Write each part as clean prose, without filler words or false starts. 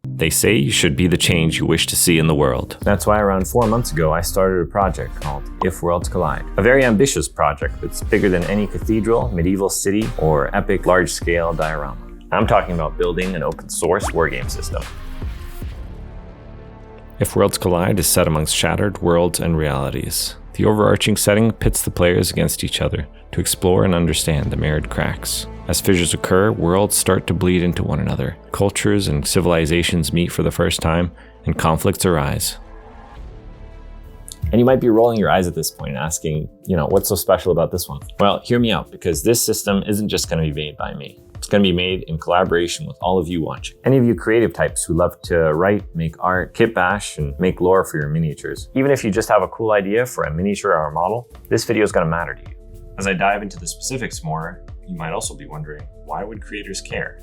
They say you should be the change you wish to see in the world. That's why around 4 months ago, I started a project called If Worlds Collide. A very ambitious project that's bigger than any cathedral, medieval city, or epic large-scale diorama. I'm talking about building an open-source wargame system. If Worlds Collide is set amongst shattered worlds and realities. The overarching setting pits the players against each other to explore and understand the mirrored cracks. As fissures occur, worlds start to bleed into one another. Cultures and civilizations meet for the first time, and conflicts arise. And you might be rolling your eyes at this point, asking, what's so special about this one? Well, hear me out, because this system isn't just going to be made by me. It's going to be made in collaboration with all of you watching. Any of you creative types who love to write, make art, kit bash, and make lore for your miniatures. Even if you just have a cool idea for a miniature or a model, this video is going to matter to you. As I dive into the specifics more, you might also be wondering, why would creators care?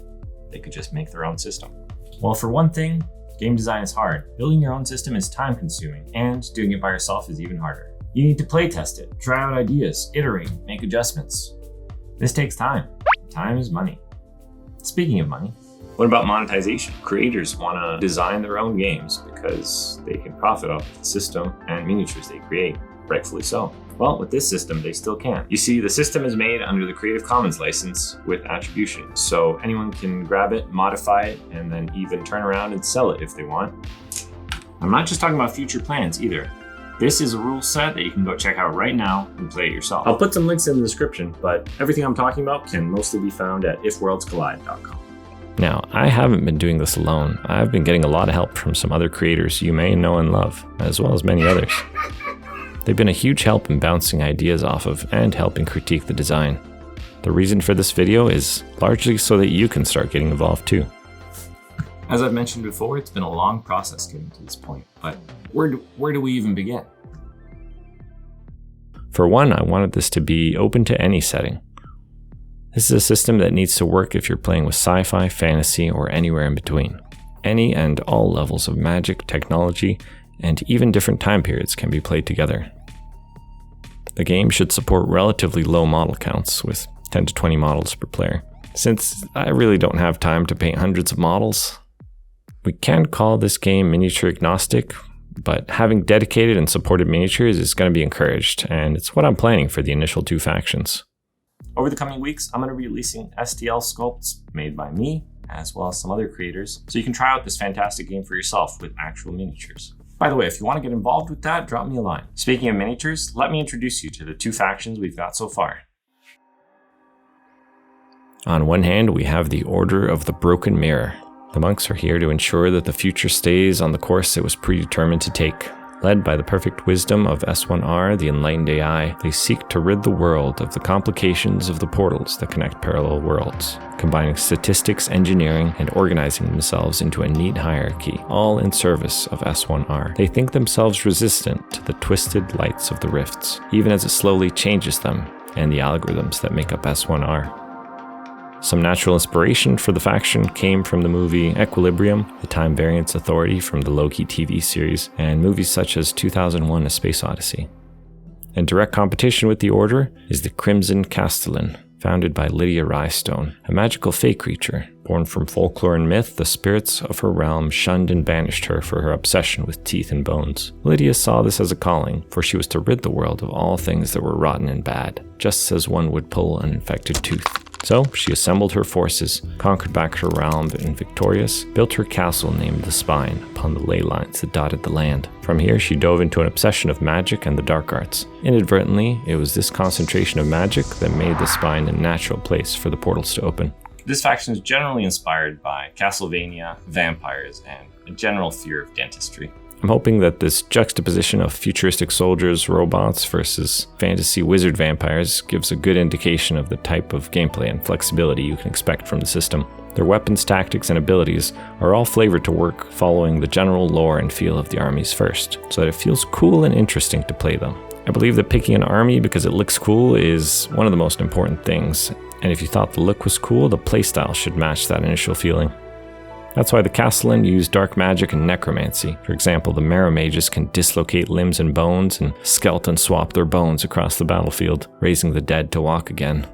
They could just make their own system. Well, for one thing, game design is hard. Building your own system is time consuming, and doing it by yourself is even harder. You need to play test it, try out ideas, iterate, make adjustments. This takes time. Time is money. Speaking of money, what about monetization? Creators want to design their own games because they can profit off the system and miniatures they create, rightfully so. Well, with this system, they still can. You see, the system is made under the Creative Commons license with attribution, so anyone can grab it, modify it, and then even turn around and sell it if they want. I'm not just talking about future plans either. This is a rule set that you can go check out right now and play it yourself. I'll put some links in the description, but everything I'm talking about can mostly be found at ifworldscollide.com. Now, I haven't been doing this alone. I've been getting a lot of help from some other creators you may know and love, as well as many others. They've been a huge help in bouncing ideas off of and helping critique the design. The reason for this video is largely so that you can start getting involved too. As I've mentioned before, it's been a long process getting to this point, but where do we even begin? For one, I wanted this to be open to any setting. This is a system that needs to work if you're playing with sci-fi, fantasy, or anywhere in between. Any and all levels of magic, technology, and even different time periods can be played together. The game should support relatively low model counts, with 10 to 20 models per player. Since I really don't have time to paint hundreds of models, we can call this game miniature agnostic, but having dedicated and supported miniatures is going to be encouraged, and it's what I'm planning for the initial 2 factions. Over the coming weeks, I'm going to be releasing STL sculpts made by me, as well as some other creators, so you can try out this fantastic game for yourself with actual miniatures. By the way, if you want to get involved with that, drop me a line. Speaking of miniatures, let me introduce you to the 2 factions we've got so far. On one hand, we have the Order of the Broken Mirror. The monks are here to ensure that the future stays on the course it was predetermined to take. Led by the perfect wisdom of S1R, the enlightened AI, they seek to rid the world of the complications of the portals that connect parallel worlds, combining statistics, engineering, and organizing themselves into a neat hierarchy, all in service of S1R. They think themselves resistant to the twisted lights of the rifts, even as it slowly changes them and the algorithms that make up S1R. Some natural inspiration for the faction came from the movie Equilibrium, the Time Variance Authority from the Loki TV series, and movies such as 2001: A Space Odyssey. In direct competition with the Order is the Crimson Castellan, founded by Lydia Rystone, a magical fae creature. Born from folklore and myth, the spirits of her realm shunned and banished her for her obsession with teeth and bones. Lydia saw this as a calling, for she was to rid the world of all things that were rotten and bad, just as one would pull an infected tooth. So, she assembled her forces, conquered back her realm, and victorious, built her castle named the Spine upon the ley lines that dotted the land. From here, she dove into an obsession of magic and the dark arts. Inadvertently, it was this concentration of magic that made the Spine a natural place for the portals to open. This faction is generally inspired by Castlevania, vampires, and a general fear of dentistry. I'm hoping that this juxtaposition of futuristic soldiers, robots versus fantasy wizard vampires gives a good indication of the type of gameplay and flexibility you can expect from the system. Their weapons, tactics, and abilities are all flavored to work following the general lore and feel of the armies first, so that it feels cool and interesting to play them. I believe that picking an army because it looks cool is one of the most important things, and if you thought the look was cool, the playstyle should match that initial feeling. That's why the Castellan use dark magic and necromancy. For example, the Marrow Mages can dislocate limbs and bones and skeleton swap their bones across the battlefield, raising the dead to walk again.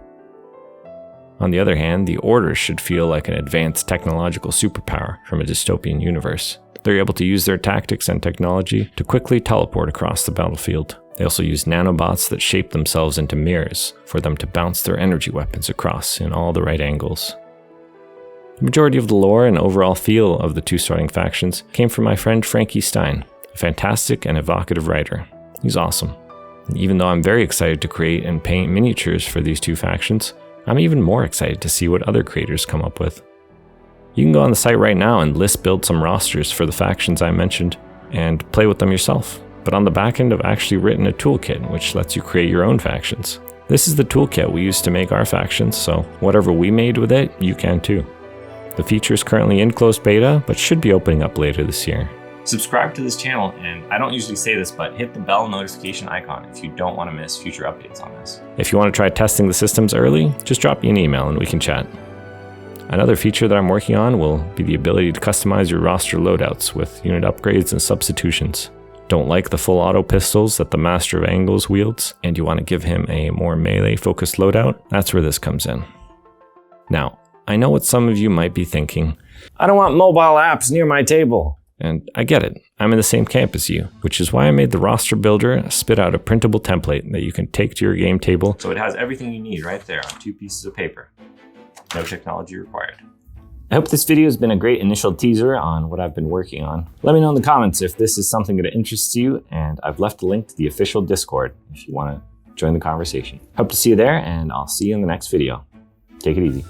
On the other hand, the Order should feel like an advanced technological superpower from a dystopian universe. They're able to use their tactics and technology to quickly teleport across the battlefield. They also use nanobots that shape themselves into mirrors for them to bounce their energy weapons across in all the right angles. The majority of the lore and overall feel of the two starting factions came from my friend Frankie Stein, a fantastic and evocative writer. He's awesome. And even though I'm very excited to create and paint miniatures for these two factions, I'm even more excited to see what other creators come up with. You can go on the site right now and list build some rosters for the factions I mentioned and play with them yourself. But on the back end, I've actually written a toolkit which lets you create your own factions. This is the toolkit we used to make our factions, so whatever we made with it, you can too. The feature is currently in closed beta, but should be opening up later this year. Subscribe to this channel, and I don't usually say this, but hit the bell notification icon if you don't want to miss future updates on this. If you want to try testing the systems early, just drop me an email and we can chat. Another feature that I'm working on will be the ability to customize your roster loadouts with unit upgrades and substitutions. Don't like the full auto pistols that the Master of Angles wields, and you want to give him a more melee-focused loadout? That's where this comes in. Now, I know what some of you might be thinking. I don't want mobile apps near my table. And I get it. I'm in the same camp as you, which is why I made the roster builder spit out a printable template that you can take to your game table. So it has everything you need right there on 2 pieces of paper. No technology required. I hope this video has been a great initial teaser on what I've been working on. Let me know in the comments if this is something that interests you, and I've left a link to the official Discord if you want to join the conversation. Hope to see you there, and I'll see you in the next video. Take it easy.